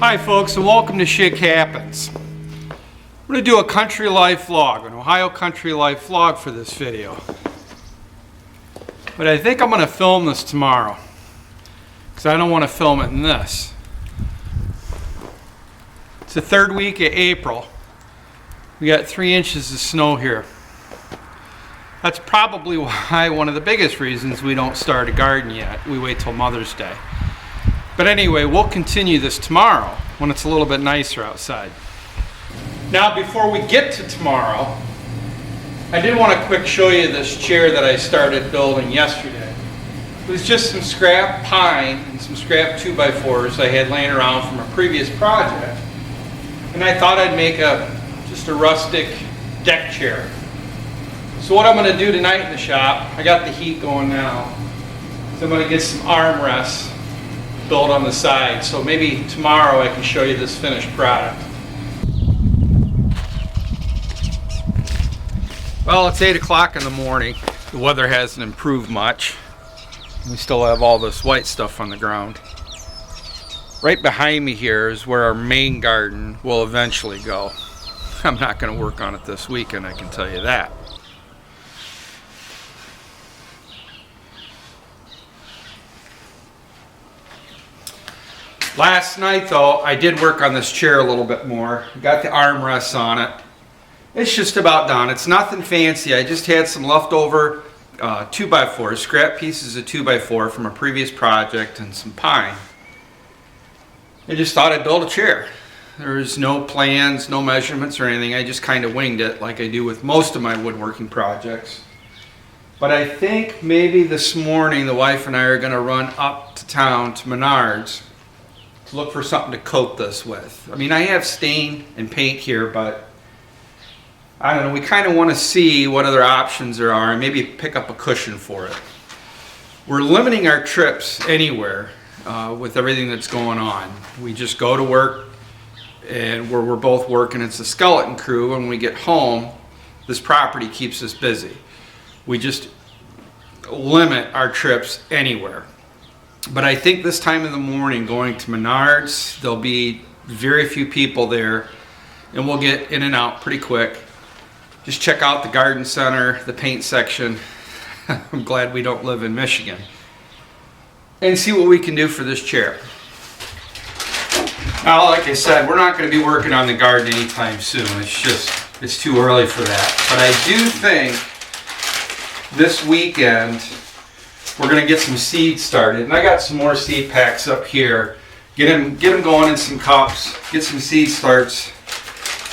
Hi folks, and welcome to Schick Happens. I'm going to do a country life vlog, an Ohio country life vlog for this video. But I think I'm going to film this tomorrow, because I don't want to film it in this. It's the third week of April. We got 3 inches of snow here. That's probably why one of the biggest reasons we don't start a garden yet. We wait till Mother's Day. But anyway, we'll continue this tomorrow when it's a little bit nicer outside. Now, before we get to tomorrow, I did want to quick show you this chair that I started building yesterday. It was just some scrap pine and some scrap 2x4s I had laying around from a previous project. And I thought I'd make just a rustic deck chair. So what I'm going to do tonight in the shop, I got the heat going now, so I'm going to get some armrests built on the side. So maybe tomorrow I can show you this finished product. Well, it's 8 o'clock in the morning. The weather hasn't improved much. We still have all this white stuff on the ground. Right behind me here is where our main garden will eventually go. I'm not going to work on it this weekend, I can tell you that. Last night though, I did work on this chair a little bit more. Got the armrests on it. It's just about done. It's nothing fancy. I just had some leftover 2x4s, scrap pieces of 2x4 from a previous project and some pine. I just thought I'd build a chair. There's no plans, no measurements or anything. I just kind of winged it like I do with most of my woodworking projects. But I think maybe this morning the wife and I are going to run up to town to Menards to look for something to coat this with. I mean, I have stain and paint here, but I don't know, we kind of want to see what other options there are and maybe pick up a cushion for it. We're limiting our trips anywhere with everything that's going on. We just go to work and we're both working. It's a skeleton crew. When we get home, this property keeps us busy. We just limit our trips anywhere. But I think this time in the morning going to Menards, there'll be very few people there and we'll get in and out pretty quick. Just check out the garden center, the paint section. I'm glad we don't live in Michigan. And see what we can do for this chair. Now, like I said, we're not going to be working on the garden anytime soon. It's too early for that. But I do think this weekend we're going to get some seeds started. And I got some more seed packs up here. Get them going in some cups. Get some seed starts.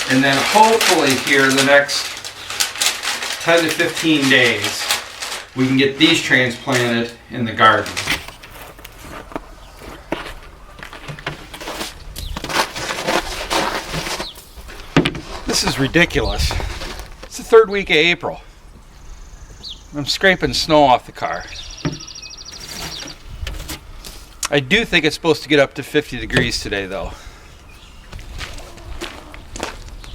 And then hopefully here in the next 10 to 15 days, we can get these transplanted in the garden. This is ridiculous. It's the third week of April. I'm scraping snow off the car. I do think it's supposed to get up to 50 degrees today though.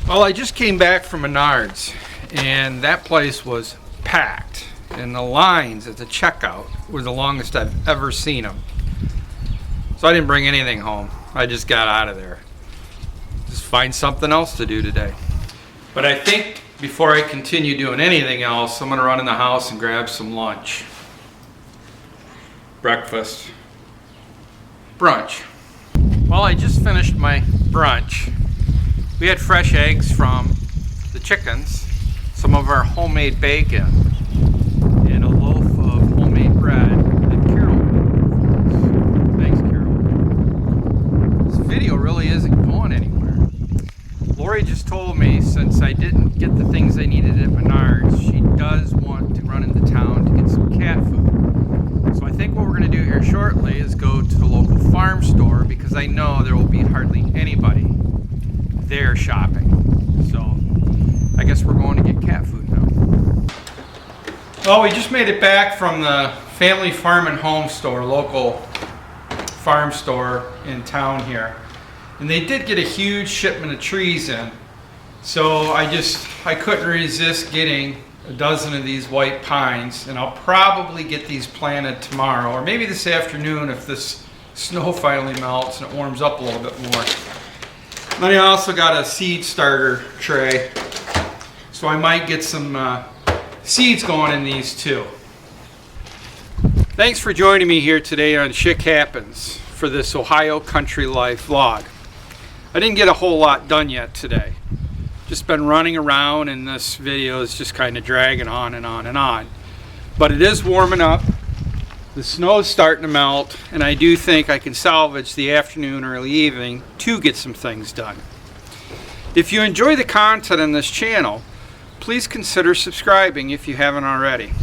Well, I just came back from Menards and that place was packed and the lines at the checkout were the longest I've ever seen them. So I didn't bring anything home. I just got out of there. Just find something else to do today. But I think before I continue doing anything else, I'm going to run in the house and grab some lunch. Breakfast. Brunch. Well, I just finished my brunch. We had fresh eggs from the chickens, some of our homemade bacon, and a loaf of homemade bread that Carol made. Thanks, Carol. This video really isn't going anywhere. Lori just told me since I didn't get the things I needed at Menards, she does want to run into town to get some cat food. So I think what we're going to do here shortly is go to the local farm store because I know there will be hardly anybody there shopping. So I guess we're going to get cat food now. Well, we just made it back from the Family Farm and Home store, local farm store in town here. And they did get a huge shipment of trees in. So I couldn't resist getting a dozen of these white pines, and I'll probably get these planted tomorrow or maybe this afternoon if this Snow finally melts and it warms up a little bit more. Then I also got a seed starter tray, so I might get some seeds going in these too. Thanks for joining me here today on Schick Happens for this Ohio Country Life vlog. I didn't get a whole lot done yet today. Just been running around, and this video is just kind of dragging on and on and on. But it is warming up. The snow is starting to melt, and I do think I can salvage the afternoon, early evening to get some things done. If you enjoy the content on this channel, please consider subscribing if you haven't already.